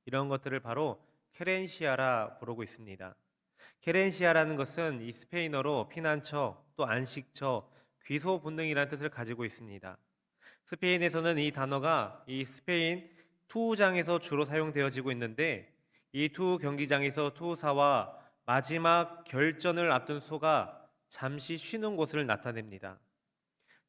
이런 것들을 바로 케렌시아라 부르고 있습니다. 케렌시아라는 것은 이 스페인어로 피난처, 또 안식처, 귀소 본능이라는 뜻을 가지고 있습니다. 스페인에서는 이 단어가 이 스페인 투구장에서 주로 사용되어지고 있는데, 이 투구 경기장에서 투구사와 마지막 결전을 앞둔 소가 잠시 쉬는 곳을 나타냅니다.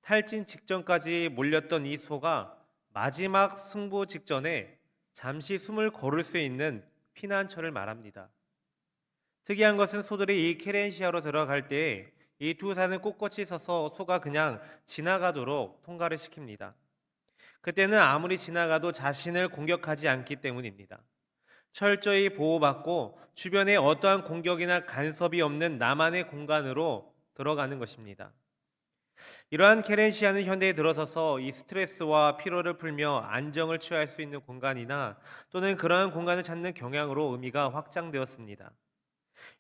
탈진 직전까지 몰렸던 이 소가 마지막 승부 직전에 잠시 숨을 고를 수 있는 피난처를 말합니다. 특이한 것은 소들이 이 케렌시아로 들어갈 때 이 투사는 꼿꼿이 서서 소가 그냥 지나가도록 통과를 시킵니다. 그때는 아무리 지나가도 자신을 공격하지 않기 때문입니다. 철저히 보호받고 주변에 어떠한 공격이나 간섭이 없는 나만의 공간으로 들어가는 것입니다. 이러한 케렌시아는 현대에 들어서서 이 스트레스와 피로를 풀며 안정을 취할 수 있는 공간이나 또는 그러한 공간을 찾는 경향으로 의미가 확장되었습니다.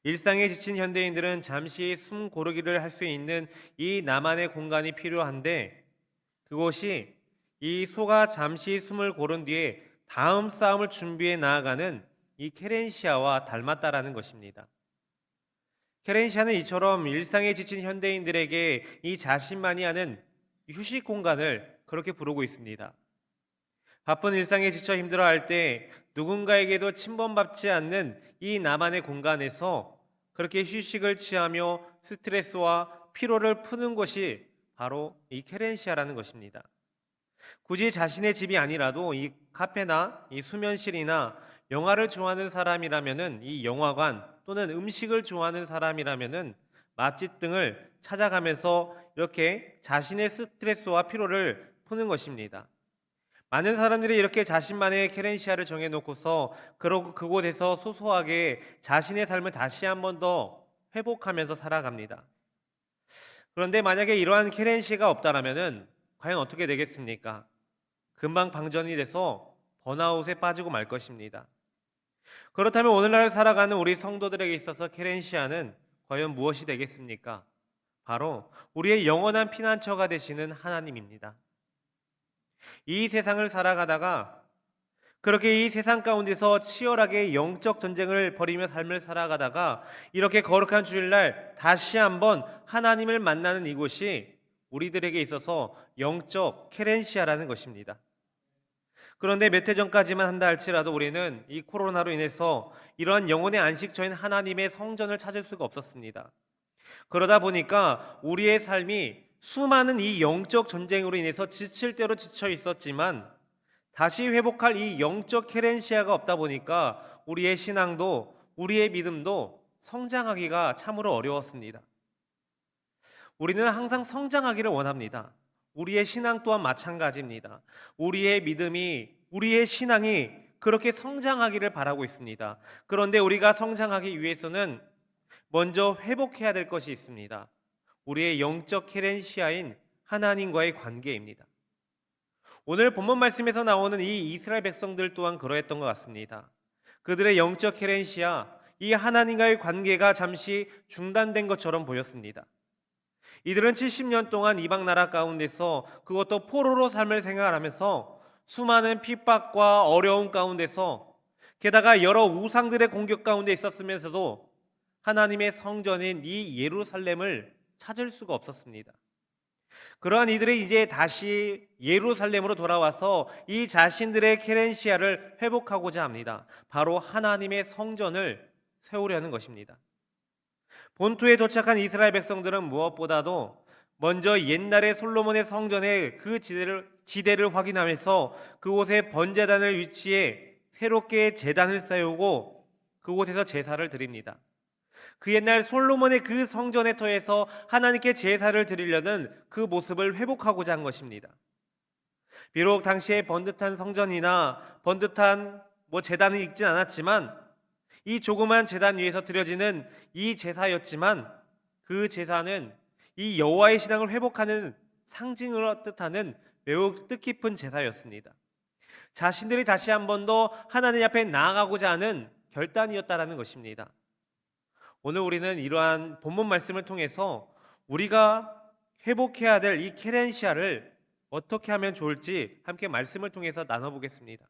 일상에 지친 현대인들은 잠시 숨 고르기를 할 수 있는 이 나만의 공간이 필요한데, 그곳이 이 소가 잠시 숨을 고른 뒤에 다음 싸움을 준비해 나아가는 이 케렌시아와 닮았다라는 것입니다. 케렌시아는 이처럼 일상에 지친 현대인들에게 이 자신만이 아는 휴식 공간을 그렇게 부르고 있습니다. 바쁜 일상에 지쳐 힘들어할 때 누군가에게도 침범받지 않는 이 나만의 공간에서 그렇게 휴식을 취하며 스트레스와 피로를 푸는 것이 바로 이 케렌시아라는 것입니다. 굳이 자신의 집이 아니라도 이 카페나 이 수면실이나 영화를 좋아하는 사람이라면은 이 영화관, 또는 음식을 좋아하는 사람이라면은 맛집 등을 찾아가면서 이렇게 자신의 스트레스와 피로를 푸는 것입니다. 많은 사람들이 이렇게 자신만의 케렌시아를 정해놓고서 그곳에서 소소하게 자신의 삶을 다시 한 번 더 회복하면서 살아갑니다. 그런데 만약에 이러한 케렌시아가 없다라면은 과연 어떻게 되겠습니까? 금방 방전이 돼서 번아웃에 빠지고 말 것입니다. 그렇다면 오늘날 살아가는 우리 성도들에게 있어서 케렌시아는 과연 무엇이 되겠습니까? 바로 우리의 영원한 피난처가 되시는 하나님입니다. 이 세상을 살아가다가 그렇게 이 세상 가운데서 치열하게 영적 전쟁을 벌이며 삶을 살아가다가 이렇게 거룩한 주일날 다시 한번 하나님을 만나는 이곳이 우리들에게 있어서 영적 케렌시아라는 것입니다. 그런데 몇 해 전까지만 한다 할지라도 우리는 이 코로나로 인해서 이러한 영혼의 안식처인 하나님의 성전을 찾을 수가 없었습니다. 그러다 보니까 우리의 삶이 수많은 이 영적 전쟁으로 인해서 지칠 대로 지쳐 있었지만, 다시 회복할 이 영적 케렌시아가 없다 보니까 우리의 신앙도, 우리의 믿음도 성장하기가 참으로 어려웠습니다. 우리는 항상 성장하기를 원합니다. 우리의 신앙 또한 마찬가지입니다. 우리의 믿음이, 우리의 신앙이 그렇게 성장하기를 바라고 있습니다. 그런데 우리가 성장하기 위해서는 먼저 회복해야 될 것이 있습니다. 우리의 영적 케렌시아인 하나님과의 관계입니다. 오늘 본문 말씀에서 나오는 이 이스라엘 백성들 또한 그러했던 것 같습니다. 그들의 영적 케렌시아, 이 하나님과의 관계가 잠시 중단된 것처럼 보였습니다. 이들은 70년 동안 이방 나라 가운데서, 그것도 포로로 삶을 생활하면서 수많은 핍박과 어려움 가운데서, 게다가 여러 우상들의 공격 가운데 있었으면서도 하나님의 성전인 이 예루살렘을 찾을 수가 없었습니다. 그러한 이들이 이제 다시 예루살렘으로 돌아와서 이 자신들의 케렌시아를 회복하고자 합니다. 바로 하나님의 성전을 세우려는 것입니다. 본토에 도착한 이스라엘 백성들은 무엇보다도 먼저 옛날의 솔로몬의 성전의 그 지대를 확인하면서 그곳에 번제단을 위치해 새롭게 제단을 세우고 그곳에서 제사를 드립니다. 그 옛날 솔로몬의 그 성전의 터에서 하나님께 제사를 드리려는 그 모습을 회복하고자 한 것입니다. 비록 당시에 번듯한 성전이나 번듯한 제단이 있진 않았지만, 이 조그만 제단 위에서 드려지는 이 제사였지만, 그 제사는 이 여호와의 신앙을 회복하는 상징으로 뜻하는 매우 뜻깊은 제사였습니다. 자신들이 다시 한 번 더 하나님 앞에 나아가고자 하는 결단이었다라는 것입니다. 오늘 우리는 이러한 본문 말씀을 통해서 우리가 회복해야 될 이 케렌시아를 어떻게 하면 좋을지 함께 말씀을 통해서 나눠보겠습니다.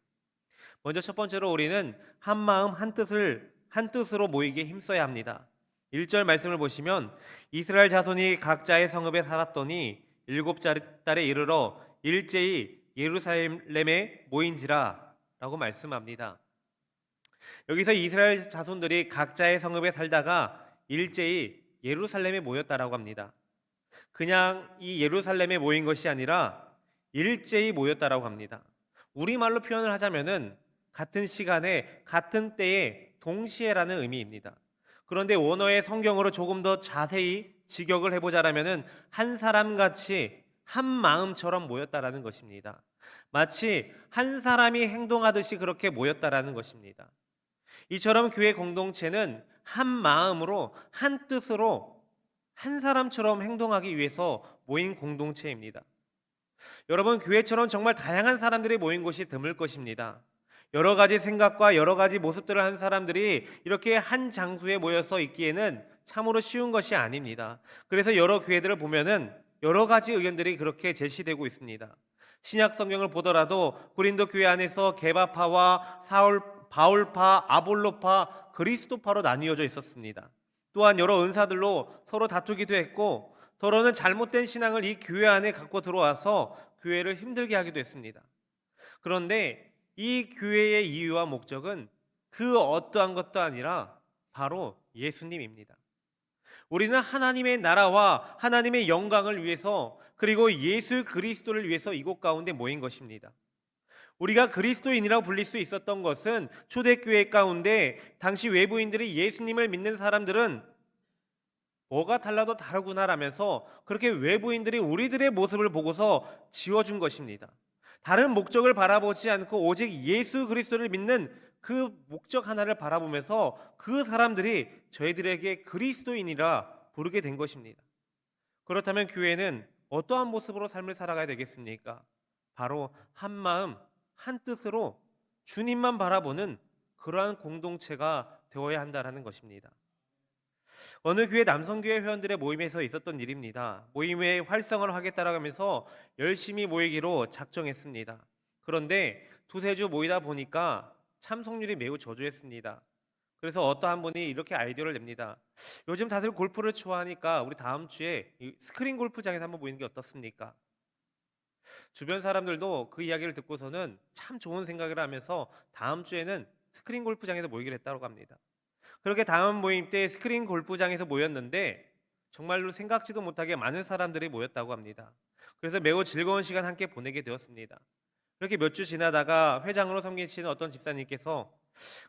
먼저 첫 번째로 우리는 한 마음 한 뜻으로 모이게 힘써야 합니다. 1절 말씀을 보시면 이스라엘 자손이 각자의 성읍에 살았더니 일곱 달에 이르러 일제히 예루살렘에 모인지라 라고 말씀합니다. 여기서 이스라엘 자손들이 각자의 성읍에 살다가 일제히 예루살렘에 모였다라고 합니다. 그냥 이 예루살렘에 모인 것이 아니라 일제히 모였다라고 합니다. 우리말로 표현을 하자면은 같은 시간에 같은 때에 동시에라는 의미입니다. 그런데 원어의 성경으로 조금 더 자세히 직역을 해보자라면은 한 사람 같이 한 마음처럼 모였다라는 것입니다. 마치 한 사람이 행동하듯이 그렇게 모였다라는 것입니다. 이처럼 교회 공동체는 한 마음으로 한 뜻으로 한 사람처럼 행동하기 위해서 모인 공동체입니다. 여러분, 교회처럼 정말 다양한 사람들이 모인 곳이 드물 것입니다. 여러 가지 생각과 여러 가지 모습들을 한 사람들이 이렇게 한 장소에 모여서 있기에는 참으로 쉬운 것이 아닙니다. 그래서 여러 교회들을 보면은 여러 가지 의견들이 그렇게 제시되고 있습니다. 신약 성경을 보더라도 고린도 교회 안에서 게바파와 바울파, 아볼로파, 그리스도파로 나뉘어져 있었습니다. 또한 여러 은사들로 서로 다투기도 했고 더러는 잘못된 신앙을 이 교회 안에 갖고 들어와서 교회를 힘들게 하기도 했습니다. 그런데 이 교회의 이유와 목적은 그 어떠한 것도 아니라 바로 예수님입니다. 우리는 하나님의 나라와 하나님의 영광을 위해서 그리고 예수 그리스도를 위해서 이곳 가운데 모인 것입니다. 우리가 그리스도인이라고 불릴 수 있었던 것은 초대교회 가운데 당시 외부인들이 예수님을 믿는 사람들은 뭐가 달라도 다르구나라면서 그렇게 외부인들이 우리들의 모습을 보고서 지어준 것입니다. 다른 목적을 바라보지 않고 오직 예수 그리스도를 믿는 그 목적 하나를 바라보면서 그 사람들이 저희들에게 그리스도인이라 부르게 된 것입니다. 그렇다면 교회는 어떠한 모습으로 삶을 살아가야 되겠습니까? 바로 한 마음 한 뜻으로 주님만 바라보는 그러한 공동체가 되어야 한다는 것입니다. 어느 교회 남성교회 회원들의 모임에서 있었던 일입니다. 모임의 활성화를 하겠다라고 하면서 열심히 모이기로 작정했습니다. 그런데 두세 주 모이다 보니까 참석률이 매우 저조했습니다. 그래서 어떠한 분이 이렇게 아이디어를 냅니다. 요즘 다들 골프를 좋아하니까 우리 다음 주에 이 스크린 골프장에서 한번 모이는 게 어떻습니까? 주변 사람들도 그 이야기를 듣고서는 참 좋은 생각을 하면서 다음 주에는 스크린 골프장에서 모이기로 했다고 합니다. 그렇게 다음 모임 때 스크린 골프장에서 모였는데 정말로 생각지도 못하게 많은 사람들이 모였다고 합니다. 그래서 매우 즐거운 시간 함께 보내게 되었습니다. 그렇게 몇 주 지나다가 회장으로 섬기시는 어떤 집사님께서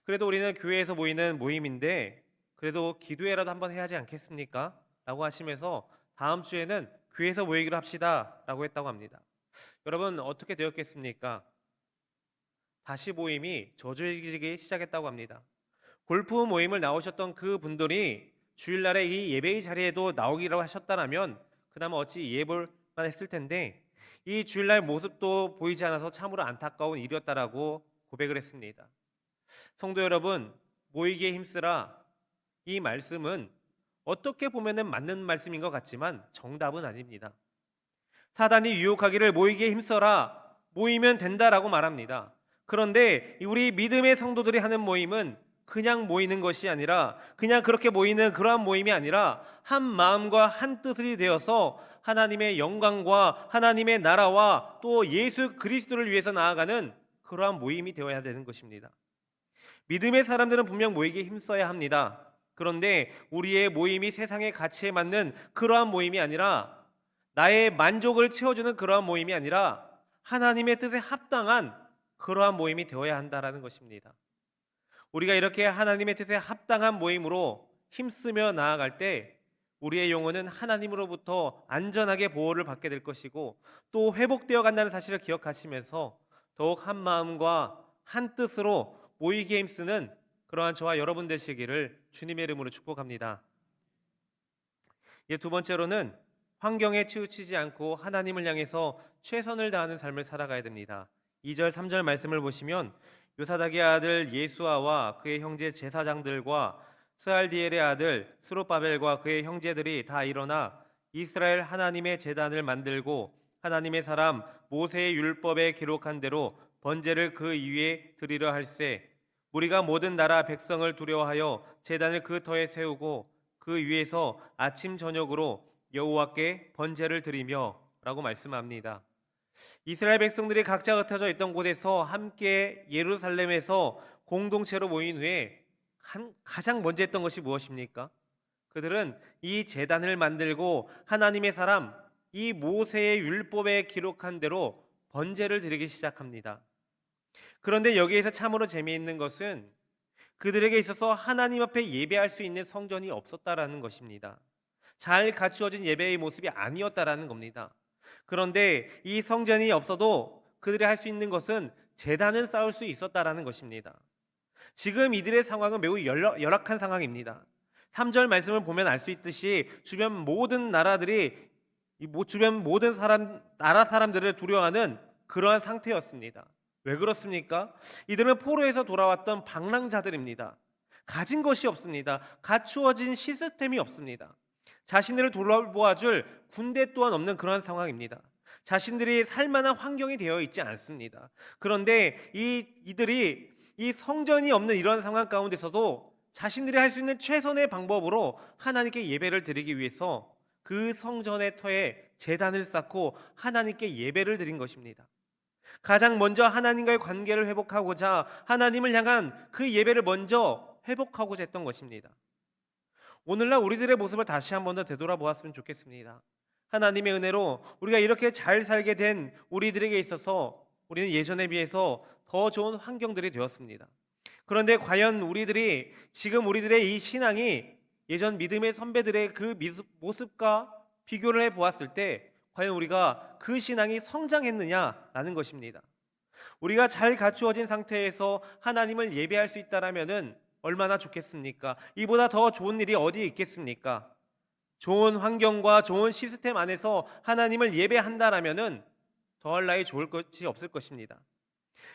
그래도 우리는 교회에서 모이는 모임인데 그래도 기도회라도 한번 해야 하지 않겠습니까? 라고 하시면서 다음 주에는 교회에서 모이기로 합시다 라고 했다고 합니다. 여러분, 어떻게 되었겠습니까? 다시 모임이 저조해지기 시작했다고 합니다. 골프 모임을 나오셨던 그 분들이 주일날에 이 예배의 자리에도 나오기로 하셨다면 그나마 어찌 예볼만 했을 텐데 이 주일날 모습도 보이지 않아서 참으로 안타까운 일이었다라고 고백을 했습니다. 성도 여러분, 모이기에 힘쓰라. 이 말씀은 어떻게 보면은 맞는 말씀인 것 같지만 정답은 아닙니다. 사단이 유혹하기를 모이기에 힘써라. 모이면 된다라고 말합니다. 그런데 우리 믿음의 성도들이 하는 모임은 그냥 모이는 것이 아니라 그냥 그렇게 모이는 그러한 모임이 아니라 한 마음과 한 뜻이 되어서 하나님의 영광과 하나님의 나라와 또 예수 그리스도를 위해서 나아가는 그러한 모임이 되어야 되는 것입니다. 믿음의 사람들은 분명 모이기에 힘써야 합니다. 그런데 우리의 모임이 세상의 가치에 맞는 그러한 모임이 아니라 나의 만족을 채워주는 그러한 모임이 아니라 하나님의 뜻에 합당한 그러한 모임이 되어야 한다는 것입니다. 우리가 이렇게 하나님의 뜻에 합당한 모임으로 힘쓰며 나아갈 때 우리의 영혼은 하나님으로부터 안전하게 보호를 받게 될 것이고 또 회복되어 간다는 사실을 기억하시면서 더욱 한 마음과 한 뜻으로 모이기에 힘쓰는 그러한 저와 여러분 되시기를 주님의 이름으로 축복합니다. 두 번째로는 환경에 치우치지 않고 하나님을 향해서 최선을 다하는 삶을 살아가야 됩니다. 2절 3절 말씀을 보시면 요사닥의 아들 예수아와 그의 형제 제사장들과 스알디엘의 아들 스룹바벨과 그의 형제들이 다 일어나 이스라엘 하나님의 제단을 만들고 하나님의 사람 모세의 율법에 기록한 대로 번제를 그 위에 드리려 할세 무리가 모든 나라 백성을 두려워하여 제단을 그 터에 세우고 그 위에서 아침 저녁으로 여호와께 번제를 드리며 라고 말씀합니다. 이스라엘 백성들이 각자 흩어져 있던 곳에서 함께 예루살렘에서 공동체로 모인 후에 가장 먼저 했던 것이 무엇입니까? 그들은 이 제단을 만들고 하나님의 사람 이 모세의 율법에 기록한 대로 번제를 드리기 시작합니다. 그런데 여기에서 참으로 재미있는 것은 그들에게 있어서 하나님 앞에 예배할 수 있는 성전이 없었다라는 것입니다. 잘 갖추어진 예배의 모습이 아니었다라는 겁니다. 그런데 이 성전이 없어도 그들이 할 수 있는 것은 제단을 쌓을 수 있었다라는 것입니다. 지금 이들의 상황은 매우 열악한 상황입니다. 3절 말씀을 보면 알 수 있듯이 주변 모든 나라들이 주변 모든 나라 사람들을 두려워하는 그러한 상태였습니다. 왜 그렇습니까? 이들은 포로에서 돌아왔던 방랑자들입니다. 가진 것이 없습니다. 갖추어진 시스템이 없습니다. 자신들을 돌보아줄 군대 또한 없는 그런 상황입니다. 자신들이 살만한 환경이 되어 있지 않습니다. 그런데 이들이 이 성전이 없는 이런 상황 가운데서도 자신들이 할 수 있는 최선의 방법으로 하나님께 예배를 드리기 위해서 그 성전의 터에 제단을 쌓고 하나님께 예배를 드린 것입니다. 가장 먼저 하나님과의 관계를 회복하고자 하나님을 향한 그 예배를 먼저 회복하고자 했던 것입니다. 오늘날 우리들의 모습을 다시 한 번 더 되돌아보았으면 좋겠습니다. 하나님의 은혜로 우리가 이렇게 잘 살게 된 우리들에게 있어서 우리는 예전에 비해서 더 좋은 환경들이 되었습니다. 그런데 과연 우리들이 지금 우리들의 이 신앙이 예전 믿음의 선배들의 그 모습과 비교를 해보았을 때 과연 우리가 그 신앙이 성장했느냐라는 것입니다. 우리가 잘 갖추어진 상태에서 하나님을 예배할 수 있다라면은 얼마나 좋겠습니까? 이보다 더 좋은 일이 어디 있겠습니까? 좋은 환경과 좋은 시스템 안에서 하나님을 예배한다라면은 더할 나위 좋을 것이 없을 것입니다.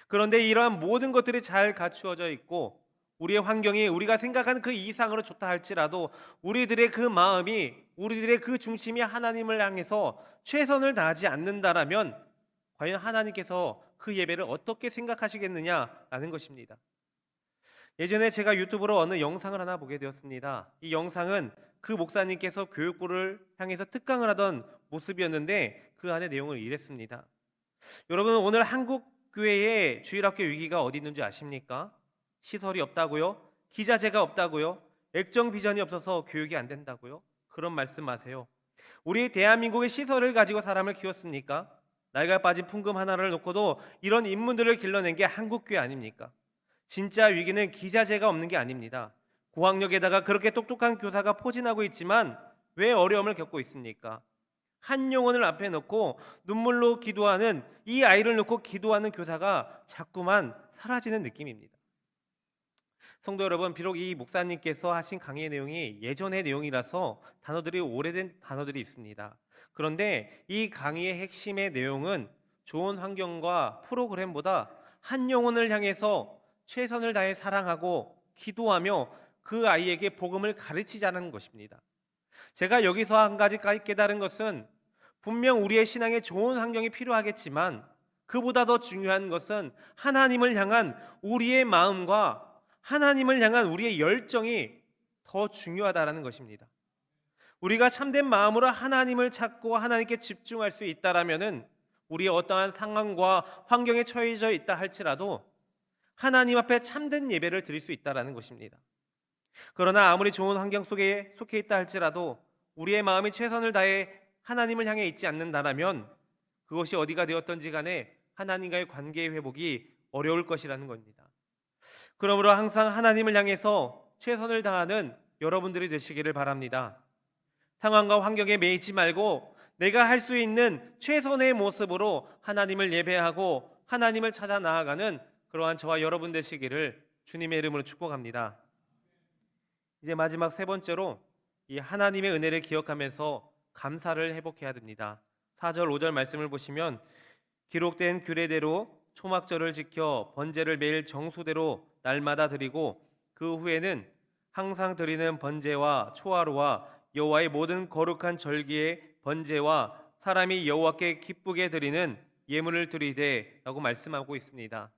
그런데 이러한 모든 것들이 잘 갖추어져 있고 우리의 환경이 우리가 생각하는 그 이상으로 좋다 할지라도 우리들의 그 마음이 우리들의 그 중심이 하나님을 향해서 최선을 다하지 않는다라면 과연 하나님께서 그 예배를 어떻게 생각하시겠느냐라는 것입니다. 예전에 제가 유튜브로 어느 영상을 하나 보게 되었습니다. 이 영상은 그 목사님께서 교육부를 향해서 특강을 하던 모습이었는데 그 안에 내용을 이랬습니다. 여러분, 오늘 한국 교회의 주일학교 위기가 어디 있는지 아십니까? 시설이 없다고요? 기자재가 없다고요? 액정 비전이 없어서 교육이 안 된다고요? 그런 말씀하세요. 우리 대한민국의 시설을 가지고 사람을 키웠습니까? 낡아 빠진 풍금 하나를 놓고도 이런 인문들을 길러낸 게 한국교회 아닙니까? 진짜 위기는 기자재가 없는 게 아닙니다. 고학력에다가 그렇게 똑똑한 교사가 포진하고 있지만 왜 어려움을 겪고 있습니까? 한 영혼을 앞에 놓고 눈물로 기도하는 이 아이를 놓고 기도하는 교사가 자꾸만 사라지는 느낌입니다. 성도 여러분, 비록 이 목사님께서 하신 강의의 내용이 예전의 내용이라서 단어들이 오래된 단어들이 있습니다. 그런데 이 강의의 핵심의 내용은 좋은 환경과 프로그램보다 한 영혼을 향해서 최선을 다해 사랑하고 기도하며 그 아이에게 복음을 가르치자는 것입니다. 제가 여기서 한 가지 깨달은 것은 분명 우리의 신앙에 좋은 환경이 필요하겠지만 그보다 더 중요한 것은 하나님을 향한 우리의 마음과 하나님을 향한 우리의 열정이 더 중요하다는 것입니다. 우리가 참된 마음으로 하나님을 찾고 하나님께 집중할 수 있다라면은 우리의 어떠한 상황과 환경에 처해져 있다 할지라도 하나님 앞에 참된 예배를 드릴 수 있다라는 것입니다. 그러나 아무리 좋은 환경 속에 속해 있다 할지라도 우리의 마음이 최선을 다해 하나님을 향해 있지 않는다라면 그것이 어디가 되었던지 간에 하나님과의 관계의 회복이 어려울 것이라는 겁니다. 그러므로 항상 하나님을 향해서 최선을 다하는 여러분들이 되시기를 바랍니다. 상황과 환경에 매이지 말고 내가 할 수 있는 최선의 모습으로 하나님을 예배하고 하나님을 찾아 나아가는 그러한 저와 여러분 되시기를 주님의 이름으로 축복합니다. 이제 마지막 세 번째로 이 하나님의 은혜를 기억하면서 감사를 회복해야 됩니다. 4절 5절 말씀을 보시면 기록된 규례대로 초막절을 지켜 번제를 매일 정수대로 날마다 드리고 그 후에는 항상 드리는 번제와 초하루와 여호와의 모든 거룩한 절기의 번제와 사람이 여호와께 기쁘게 드리는 예물을 드리되라고 말씀하고 있습니다.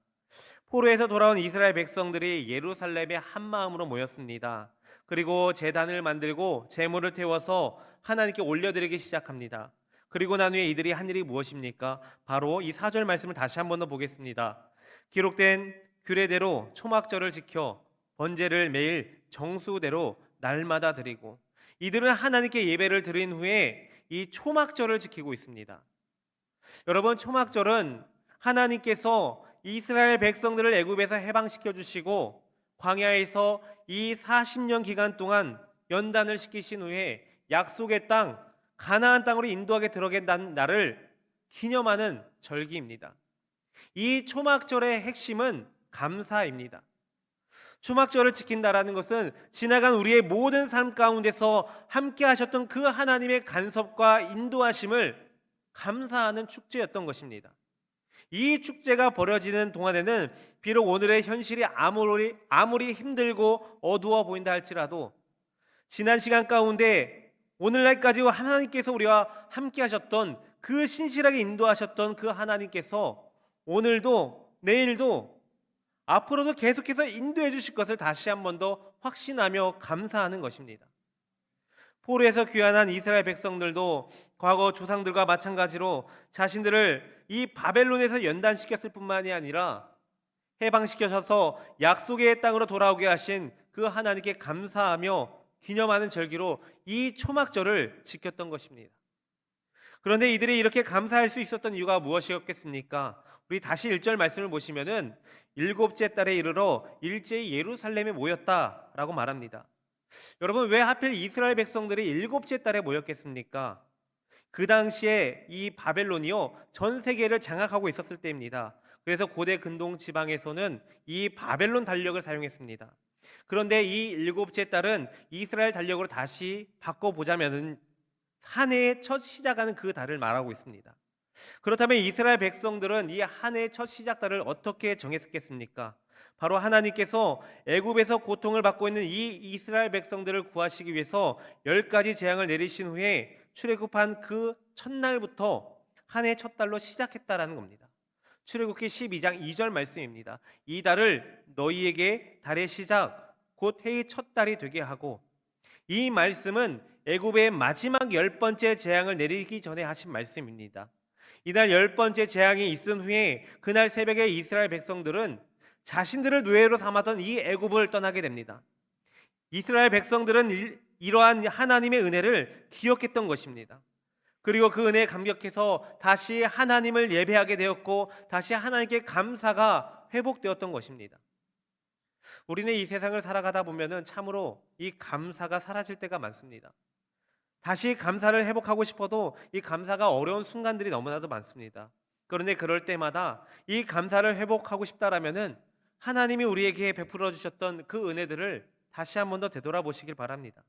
포로에서 돌아온 이스라엘 백성들이 예루살렘에 한 마음으로 모였습니다. 그리고 제단을 만들고 제물을 태워서 하나님께 올려드리기 시작합니다. 그리고 난 후에 이들이 한 일이 무엇입니까? 바로 이 4절 말씀을 다시 한 번 더 보겠습니다. 기록된 규례대로 초막절을 지켜 번제를 매일 정수대로 날마다 드리고, 이들은 하나님께 예배를 드린 후에 이 초막절을 지키고 있습니다. 여러분, 초막절은 하나님께서 이스라엘 백성들을 애굽에서 해방시켜 주시고 광야에서 이 40년 기간 동안 연단을 시키신 후에 약속의 땅 가나안 땅으로 인도하게 들어간 날을 기념하는 절기입니다. 이 초막절의 핵심은 감사입니다. 초막절을 지킨다라는 것은 지나간 우리의 모든 삶 가운데서 함께 하셨던 그 하나님의 간섭과 인도하심을 감사하는 축제였던 것입니다. 이 축제가 벌어지는 동안에는 비록 오늘의 현실이 아무리 힘들고 어두워 보인다 할지라도 지난 시간 가운데 오늘날까지 하나님께서 우리와 함께 하셨던, 그 신실하게 인도하셨던 그 하나님께서 오늘도 내일도 앞으로도 계속해서 인도해 주실 것을 다시 한 번 더 확신하며 감사하는 것입니다. 포로에서 귀환한 이스라엘 백성들도 과거 조상들과 마찬가지로 자신들을 이 바벨론에서 연단시켰을 뿐만이 아니라 해방시켜서 약속의 땅으로 돌아오게 하신 그 하나님께 감사하며 기념하는 절기로 이 초막절을 지켰던 것입니다. 그런데 이들이 이렇게 감사할 수 있었던 이유가 무엇이었겠습니까? 우리 다시 1절 말씀을 보시면은 일곱째 달에 이르러 일제히 예루살렘에 모였다라고 말합니다. 여러분, 왜 하필 이스라엘 백성들이 일곱째 달에 모였겠습니까? 그 당시에 이 바벨론이요 전 세계를 장악하고 있었을 때입니다. 그래서 고대 근동 지방에서는 이 바벨론 달력을 사용했습니다. 그런데 이 일곱째 달은 이스라엘 달력으로 다시 바꿔보자면 한 해의 첫 시작하는 그 달을 말하고 있습니다. 그렇다면 이스라엘 백성들은 이 한 해의 첫 시작달을 어떻게 정했겠습니까? 바로 하나님께서 애굽에서 고통을 받고 있는 이 이스라엘 백성들을 구하시기 위해서 10가지 재앙을 내리신 후에 출애굽한 그 첫날부터 한 해 첫 달로 시작했다라는 겁니다. 출애굽기 12장 2절 말씀입니다. 이 달을 너희에게 달의 시작 곧 해의 첫 달이 되게 하고, 이 말씀은 애굽의 마지막 10번째 재앙을 내리기 전에 하신 말씀입니다. 이날 10번째 재앙이 있은 후에 그날 새벽에 이스라엘 백성들은 자신들을 노예로 삼았던 이 애굽을 떠나게 됩니다. 이스라엘 백성들은 이러한 하나님의 은혜를 기억했던 것입니다. 그리고 그 은혜에 감격해서 다시 하나님을 예배하게 되었고 다시 하나님께 감사가 회복되었던 것입니다. 우리는 이 세상을 살아가다 보면은 참으로 이 감사가 사라질 때가 많습니다. 다시 감사를 회복하고 싶어도 이 감사가 어려운 순간들이 너무나도 많습니다. 그런데 그럴 때마다 이 감사를 회복하고 싶다라면은 하나님이 우리에게 베풀어 주셨던 그 은혜들을 다시 한 번 더 되돌아보시길 바랍니다.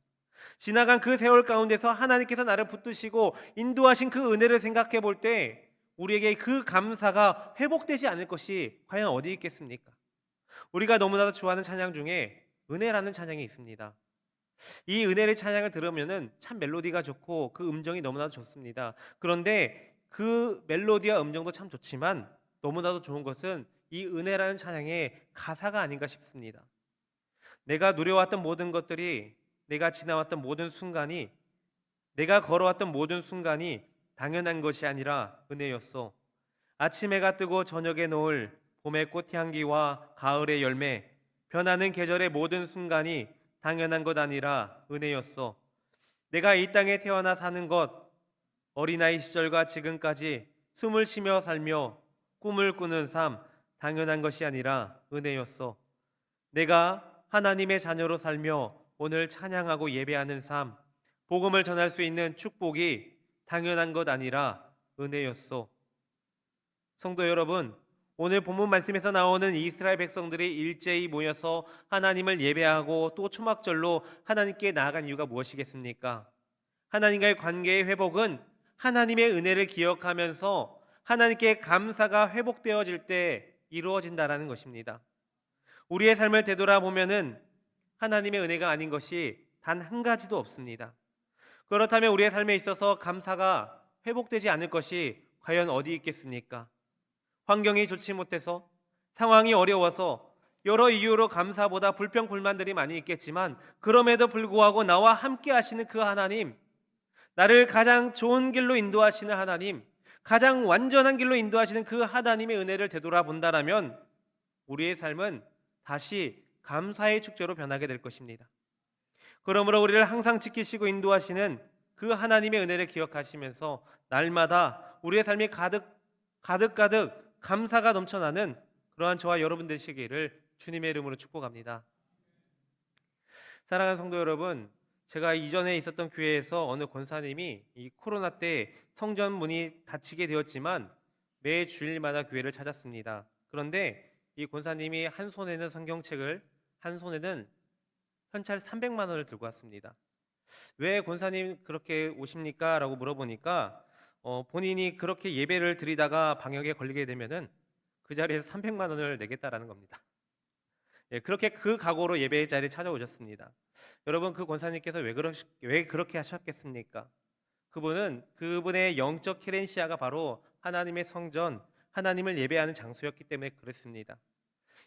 지나간 그 세월 가운데서 하나님께서 나를 붙드시고 인도하신 그 은혜를 생각해 볼 때 우리에게 그 감사가 회복되지 않을 것이 과연 어디 있겠습니까? 우리가 너무나도 좋아하는 찬양 중에 은혜라는 찬양이 있습니다. 이 은혜의 찬양을 들으면은 참 멜로디가 좋고 그 음정이 너무나도 좋습니다. 그런데 그 멜로디와 음정도 참 좋지만 너무나도 좋은 것은 이 은혜라는 찬양의 가사가 아닌가 싶습니다. 내가 누려왔던 모든 것들이, 내가 지나왔던 모든 순간이, 내가 걸어왔던 모든 순간이 당연한 것이 아니라 은혜였어. 아침 해가 뜨고 저녁에 노을, 봄의 꽃향기와 가을의 열매, 변하는 계절의 모든 순간이 당연한 것 아니라 은혜였어. 내가 이 땅에 태어나 사는 것, 어린아이 시절과 지금까지 숨을 쉬며 살며 꿈을 꾸는 삶, 당연한 것이 아니라 은혜였어. 내가 하나님의 자녀로 살며 오늘 찬양하고 예배하는 삶, 복음을 전할 수 있는 축복이 당연한 것 아니라 은혜였어. 성도 여러분, 오늘 본문 말씀에서 나오는 이스라엘 백성들이 일제히 모여서 하나님을 예배하고 또 초막절로 하나님께 나아간 이유가 무엇이겠습니까? 하나님과의 관계의 회복은 하나님의 은혜를 기억하면서 하나님께 감사가 회복되어질 때 이루어진다라는 것입니다. 우리의 삶을 되돌아보면은 하나님의 은혜가 아닌 것이 단 한 가지도 없습니다. 그렇다면 우리의 삶에 있어서 감사가 회복되지 않을 것이 과연 어디 있겠습니까? 환경이 좋지 못해서, 상황이 어려워서, 여러 이유로 감사보다 불평 불만들이 많이 있겠지만 그럼에도 불구하고 나와 함께 하시는 그 하나님, 나를 가장 좋은 길로 인도하시는 하나님, 가장 완전한 길로 인도하시는 그 하나님의 은혜를 되돌아본다라면 우리의 삶은 다시 감사의 축제로 변하게 될 것입니다. 그러므로 우리를 항상 지키시고 인도하시는 그 하나님의 은혜를 기억하시면서 날마다 우리의 삶이 가득 감사가 넘쳐나는 그러한 저와 여러분 되시기를 주님의 이름으로 축복합니다. 사랑하는 성도 여러분, 제가 이전에 있었던 교회에서 어느 권사님이 이 코로나 때 성전 문이 닫히게 되었지만 매 주일마다 교회를 찾았습니다. 그런데 이 권사님이 한 손에는 성경책을, 한 손에는 현찰 300만 원을 들고 왔습니다. 왜 권사님 그렇게 오십니까? 라고 물어보니까 본인이 그렇게 예배를 드리다가 방역에 걸리게 되면은 그 자리에서 300만 원을 내겠다라는 겁니다. 예, 그렇게 그 각오로 예배 자리에 찾아오셨습니다. 여러분, 그 권사님께서 왜 그렇게 하셨겠습니까? 그분의 영적 케렌시아가 바로 하나님의 성전, 하나님을 예배하는 장소였기 때문에 그랬습니다.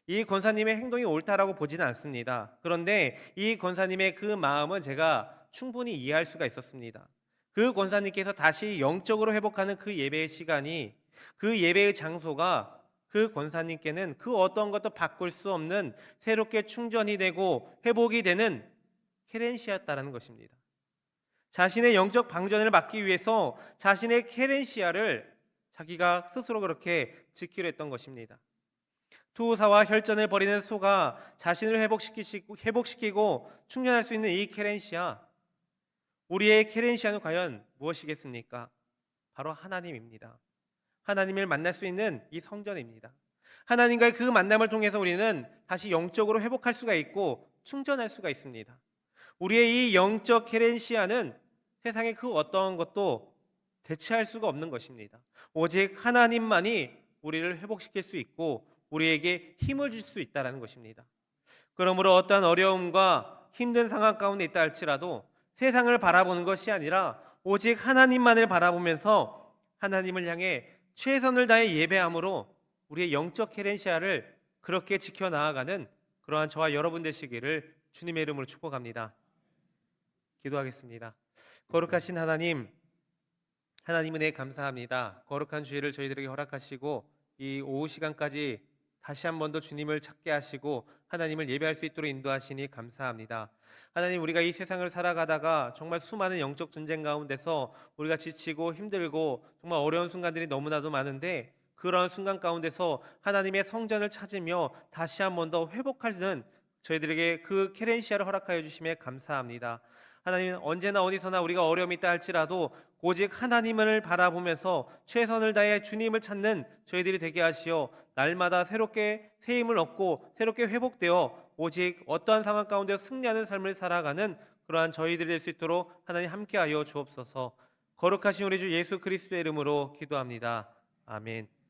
이 권사님의 행동이 옳다라고 보지는 않습니다. 그런데 이 권사님의 그 마음은 제가 충분히 이해할 수가 있었습니다. 그 권사님께서 다시 영적으로 회복하는 그 예배의 시간이, 그 예배의 장소가 그 권사님께는 그 어떤 것도 바꿀 수 없는 새롭게 충전이 되고 회복이 되는 케렌시아였다라는 것입니다. 자신의 영적 방전을 막기 위해서 자신의 케렌시아를 자기가 스스로 그렇게 지키려 했던 것입니다. 투사와 혈전을 벌이는 소가 자신을 회복시키고 충전할 수 있는 이 케렌시아, 우리의 케렌시아는 과연 무엇이겠습니까? 바로 하나님입니다. 하나님을 만날 수 있는 이 성전입니다. 하나님과의 그 만남을 통해서 우리는 다시 영적으로 회복할 수가 있고 충전할 수가 있습니다. 우리의 이 영적 케렌시아는 세상의 그 어떤 것도 대체할 수가 없는 것입니다. 오직 하나님만이 우리를 회복시킬 수 있고 우리에게 힘을 줄 수 있다는 것입니다. 그러므로 어떠한 어려움과 힘든 상황 가운데 있다 할지라도 세상을 바라보는 것이 아니라 오직 하나님만을 바라보면서 하나님을 향해 최선을 다해 예배함으로 우리의 영적 케렌시아를 그렇게 지켜나가는 그러한 저와 여러분 되시기를 주님의 이름으로 축복합니다. 기도하겠습니다. 거룩하신 하나님, 하나님 은혜 감사합니다. 거룩한 주일을 저희들에게 허락하시고 이 오후 시간까지 다시 한 번 더 주님을 찾게 하시고 하나님을 예배할 수 있도록 인도하시니 감사합니다. 하나님, 우리가 이 세상을 살아가다가 정말 수많은 영적 전쟁 가운데서 우리가 지치고 힘들고 정말 어려운 순간들이 너무나도 많은데 그런 순간 가운데서 하나님의 성전을 찾으며 다시 한 번 더 회복하는 저희들에게 그 케렌시아를 허락하여 주심에 감사합니다. 하나님, 언제나 어디서나 우리가 어려움이 있다 할지라도 오직 하나님을 바라보면서 최선을 다해 주님을 찾는 저희들이 되게 하시어 날마다 새롭게 새 힘을 얻고 새롭게 회복되어 오직 어떠한 상황 가운데 승리하는 삶을 살아가는 그러한 저희들이 될 수 있도록 하나님 함께하여 주옵소서. 거룩하신 우리 주 예수 그리스도의 이름으로 기도합니다. 아멘.